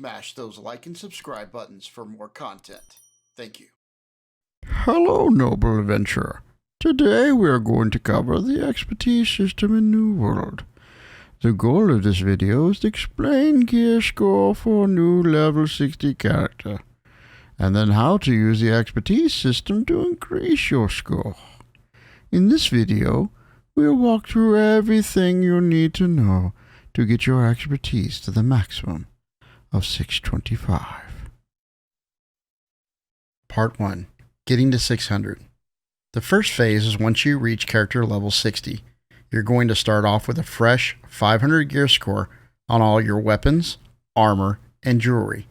Smash those like and subscribe buttons for more content. Thank you. Hello, noble adventurer. Today we are going to cover the expertise system in New World. The goal of this video is to explain gear score for a new level 60 character, and then how to use the expertise system to increase your score. In this video, we'll walk through everything you'll need to know to get your expertise to the maximum of 625. Part 1. Getting to 600. The first phase is once you reach character level 60. You're going to start off with a fresh 500 gear score on all your weapons, armor, and jewelry.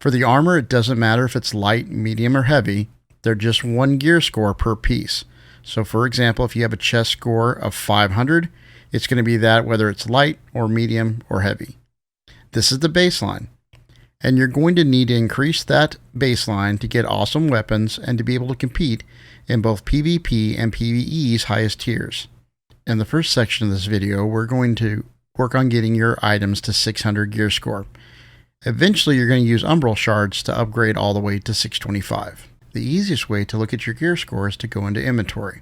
For the armor, it doesn't matter if it's light, medium, or heavy. They're just one gear score per piece. So for example, if you have a chest score of 500, it's going to be that whether it's light or medium or heavy. This is the baseline. And you're going to need to increase that baseline to get awesome weapons and to be able to compete in both PvP and PvE's highest tiers. In the first section of this video, we're going to work on getting your items to 600 gear score. Eventually, you're going to use Umbral Shards to upgrade all the way to 625. The easiest way to look at your gear score is to go into inventory.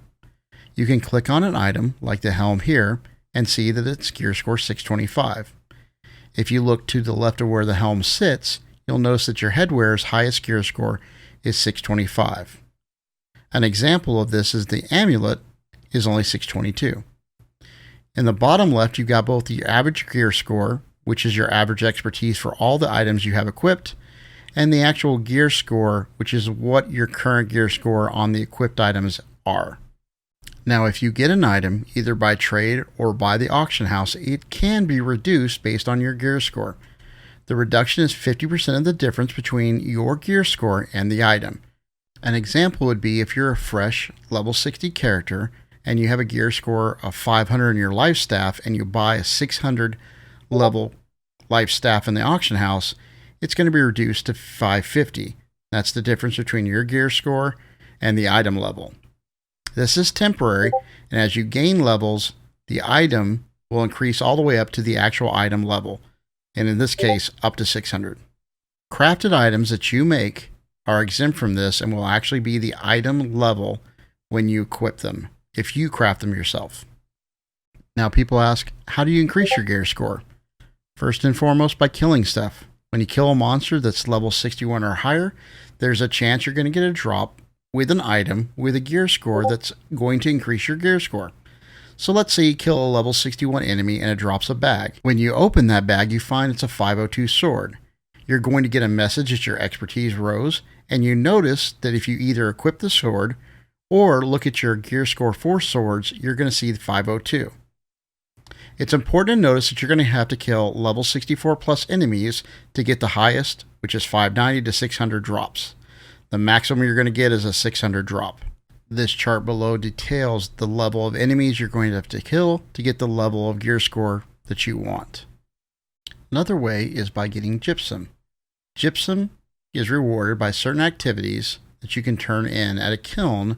You can click on an item, like the helm here, and see that it's gear score 625. If you look to the left of where the helm sits, you'll notice that your headwear's highest gear score is 625. An example of this is the amulet is only 622. In the bottom left, you've got both the average gear score, which is your average expertise for all the items you have equipped, and the actual gear score, which is what your current gear score on the equipped items are. Now, if you get an item, either by trade or by the auction house, it can be reduced based on your gear score. The reduction is 50% of the difference between your gear score and the item. An example would be if you're a fresh level 60 character and you have a gear score of 500 in your life staff and you buy a 600 level life staff in the auction house, it's going to be reduced to 550. That's the difference between your gear score and the item level. This is temporary, and as you gain levels, the item will increase all the way up to the actual item level, and in this case, up to 600. Crafted items that you make are exempt from this and will actually be the item level when you equip them, if you craft them yourself. Now people ask, how do you increase your gear score? First and foremost, by killing stuff. When you kill a monster that's level 61 or higher, there's a chance you're going to get a drop with an item with a gear score that's going to increase your gear score. So let's say you kill a level 61 enemy and it drops a bag. When you open that bag, you find it's a 502 sword. You're going to get a message that your expertise rose, and you notice that if you either equip the sword or look at your gear score for swords, you're going to see the 502. It's important to notice that you're going to have to kill level 64 plus enemies to get the highest, which is 590 to 600 drops. The maximum you're going to get is a 600 drop. This chart below details the level of enemies you're going to have to kill to get the level of gear score that you want. Another way is by getting Gypsum. Gypsum is rewarded by certain activities that you can turn in at a kiln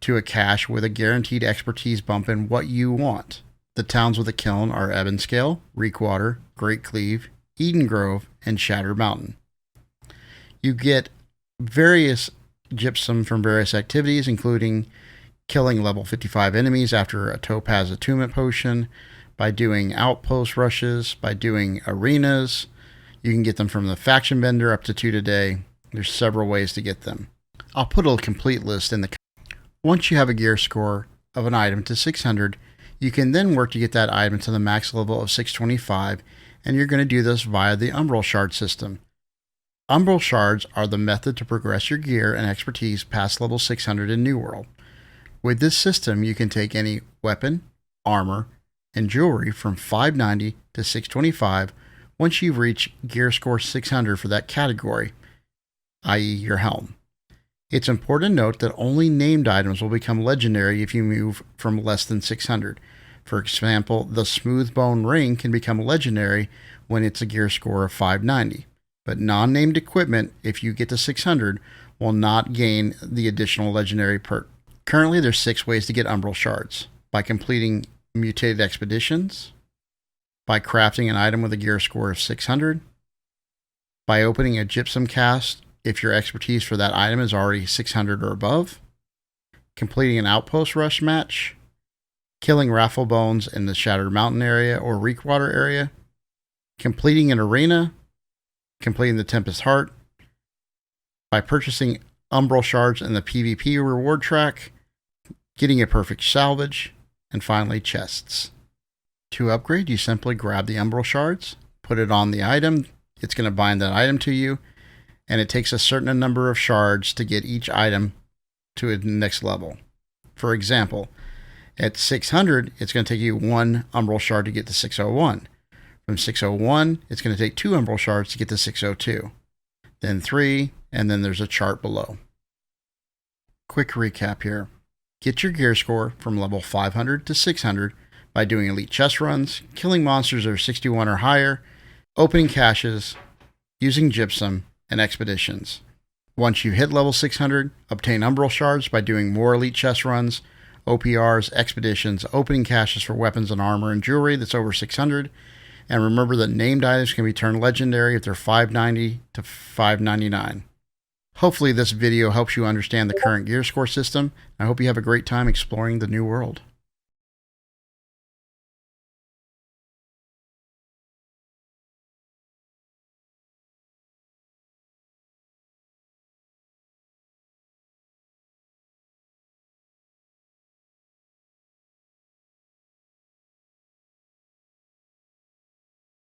to a cache with a guaranteed expertise bump in what you want. The towns with a kiln are Ebonscale, Reekwater, Great Cleave, Eden Grove, and Shatter Mountain. You get various gypsum from various activities, including killing level 55 enemies after a Topaz Attunement Potion, by doing Outpost Rushes, by doing arenas. You can get them from the faction vendor up to 2 today. There's several ways to get them. I'll put a complete list in the. Once you have a gear score of an item to 600, you can then work to get that item to the max level of 625, and you're going to do this via the Umbral Shard system. Umbral Shards are the method to progress your gear and expertise past level 600 in New World. With this system, you can take any weapon, armor, and jewelry from 590 to 625 once you've reached gear score 600 for that category, i.e. your helm. It's important to note that only named items will become legendary if you move from less than 600. For example, the Smooth Bone Ring can become legendary when it's a gear score of 590. But non-named equipment, if you get to 600, will not gain the additional legendary perk. Currently, there's 6 ways to get Umbral Shards. By completing Mutated Expeditions, by crafting an item with a gear score of 600, by opening a Gypsum cast if your expertise for that item is already 600 or above, completing an Outpost Rush match, killing Raffle Bones in the Shattered Mountain area or Reekwater area, completing an arena, completing the Tempest Heart, by purchasing Umbral Shards in the PvP reward track, getting a perfect salvage, and finally chests. To upgrade, you simply grab the Umbral Shards, put it on the item, it's going to bind that item to you, and it takes a certain number of shards to get each item to the next level. For example, at 600, it's going to take you 1 Umbral Shard to get to 601. From 601, it's going to take 2 Umbral Shards to get to 602. Then 3, and then there's a chart below. Quick recap here. Get your gear score from level 500 to 600 by doing elite chest runs, killing monsters that are 61 or higher, opening caches, using Gypsum, and expeditions. Once you hit level 600, obtain Umbral Shards by doing more elite chest runs, OPRs, expeditions, opening caches for weapons and armor and jewelry that's over 600, and remember that named items can be turned legendary if they're 590 to 599. Hopefully this video helps you understand the current gear score system. I hope you have a great time exploring the new world.